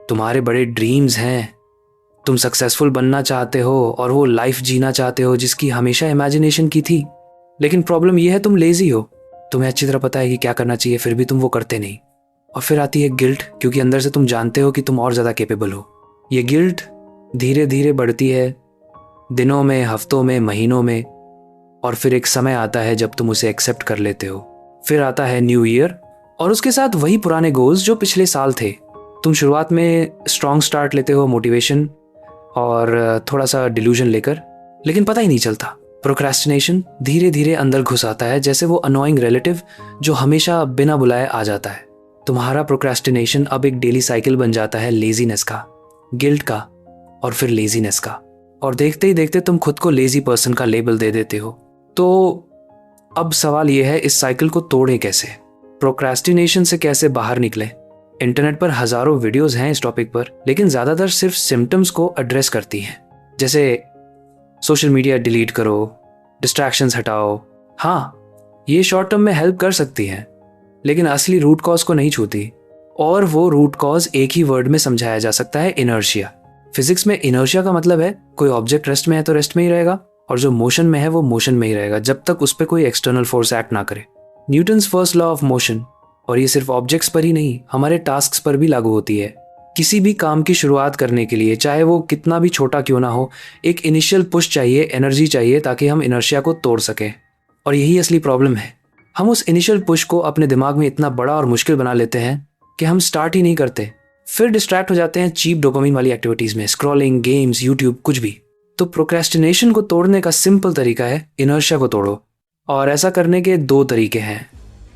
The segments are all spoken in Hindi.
तुम्हारे बड़े ड्रीम्स हैं, तुम सक्सेसफुल बनना चाहते हो और वो लाइफ जीना चाहते हो जिसकी हमेशा इमेजिनेशन की थी। लेकिन प्रॉब्लम यह है तुम लेजी हो, तुम्हें अच्छी तरह पता है कि क्या करना चाहिए, फिर भी तुम वो करते नहीं। और फिर आती है गिल्ट, क्योंकि अंदर से तुम जानते हो कि तुम और ज़्यादा कैपेबल हो। ये गिल्ट धीरे धीरे बढ़ती है, दिनों में, हफ्तों में, महीनों में, और फिर एक समय आता है जब तुम उसे एक्सेप्ट कर लेते हो। फिर आता है न्यू ईयर और उसके साथ वही पुराने गोल्स जो पिछले साल थे। तुम शुरुआत में स्ट्रॉन्ग स्टार्ट लेते हो, मोटिवेशन और थोड़ा सा डिल्यूजन लेकर, लेकिन पता ही नहीं चलता। प्रोक्रेस्टिनेशन धीरे धीरे अंदर घुस आता है, जैसे वो अनोइंग रिलेटिव जो हमेशा बिना बुलाए आ जाता है। तुम्हारा प्रोक्रेस्टिनेशन अब एक डेली साइकिल बन जाता है, लेजीनेस का, गिल्ट का और फिर लेजीनेस का। और देखते ही देखते तुम खुद को लेजी पर्सन का लेबल दे देते हो। तो अब सवाल यह है, इस साइकिल को तोड़ें कैसे? प्रोक्रेस्टिनेशन से कैसे बाहर निकलें? इंटरनेट पर हजारों वीडियोस हैं इस टॉपिक पर, लेकिन ज़्यादातर सिर्फ सिम्टम्स को एड्रेस करती हैं, जैसे सोशल मीडिया डिलीट करो, डिस्ट्रैक्शंस हटाओ। हाँ, ये शॉर्ट टर्म में हेल्प कर सकती हैं, लेकिन असली रूट कॉज को नहीं छूती। और वो रूट कॉज एक ही वर्ड में समझाया जा सकता है, इनर्शिया। फिजिक्स में इनर्शिया का मतलब है कोई ऑब्जेक्ट रेस्ट में है तो रेस्ट में ही रहेगा, और जो मोशन में है वो मोशन में ही रहेगा जब तक उस पर कोई एक्सटर्नल फोर्स एक्ट ना करे। Newton's first law of motion, और ये सिर्फ ऑब्जेक्ट्स पर ही नहीं, हमारे टास्क्स पर भी लागू होती है। किसी भी काम की शुरुआत करने के लिए, चाहे वो कितना भी छोटा क्यों ना हो, एक इनिशियल पुश चाहिए, एनर्जी चाहिए, ताकि हम इनर्शिया को तोड़ सकें। और यही असली प्रॉब्लम है, हम उस इनिशियल पुश को अपने दिमाग में इतना बड़ा और मुश्किल बना लेते हैं कि हम स्टार्ट ही नहीं करते, फिर डिस्ट्रैक्ट हो जाते हैं चीप डोपामिन वाली एक्टिविटीज़ में, स्क्रॉलिंग, गेम्स, यूट्यूब, कुछ भी। तो प्रोक्रेस्टिनेशन को तोड़ने का सिंपल तरीका है, इनर्शिया को तोड़ो। और ऐसा करने के दो तरीके हैं।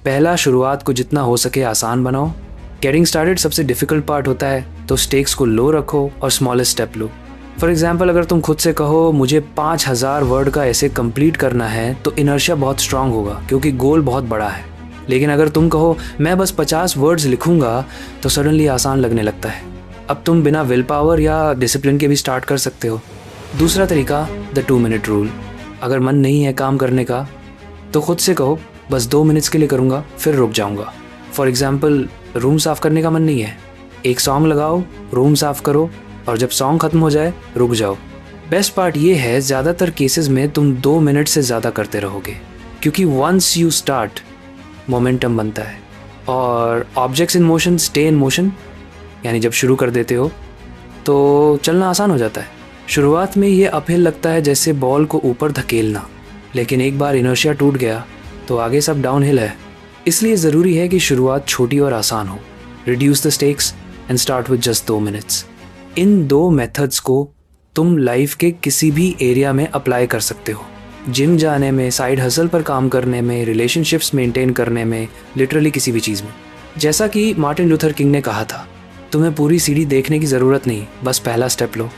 पहला, शुरुआत को जितना हो सके आसान बनाओ। गेटिंग स्टार्टेड सबसे डिफिकल्ट पार्ट होता है, तो स्टेक्स को लो रखो और smallest step low. For example, अगर तुम खुद से कहो मुझे 5000 वर्ड का ऐसे कंप्लीट करना है, तो इनर्शिया बहुत स्ट्रांग होगा क्योंकि गोल बहुत बड़ा है। लेकिन अगर तुम कहो मैं बस 50 वर्ड्स लिखूंगा, तो सडनली आसान लगने लगता है। अब तुम बिना विल पावर या डिसिप्लिन के भी स्टार्ट कर सकते हो। दूसरा तरीका, द 2 मिनट रूल। अगर मन नहीं है काम करने का, तो खुद से कहो बस 2 मिनट्स के लिए करूँगा, फिर रुक जाऊँगा। फॉर एग्जाम्पल, रूम साफ़ करने का मन नहीं है, एक सॉन्ग लगाओ, रूम साफ़ करो, और जब सॉन्ग ख़त्म हो जाए रुक जाओ। बेस्ट पार्ट ये है, ज़्यादातर केसेस में तुम 2 मिनट से ज़्यादा करते रहोगे, क्योंकि वंस यू स्टार्ट, मोमेंटम बनता है। और objects in motion stay in motion, यानी जब शुरू कर देते हो तो चलना आसान हो जाता है। शुरुआत में ये अपहिल लगता है, जैसे बॉल को ऊपर धकेलना, लेकिन एक बार इनर्शिया टूट गया तो आगे सब डाउनहिल है। इसलिए ज़रूरी है कि शुरुआत छोटी और आसान हो। Reduce the stakes and start with just 2 minutes. In 2 methods को तुम लाइफ के किसी भी एरिया में अप्लाई कर सकते हो। जिम जाने में, साइड हसल पर काम करने में, रिलेशनशिप्स मेंटेन करने में, लिटरली किसी भी चीज़ में। जैसा कि मार्टिन लूथर किंग ने कहा था, तुम्हें पूरी सीढ़ी देखने की ज़रूरत नहीं, बस पहला स्टेप लो।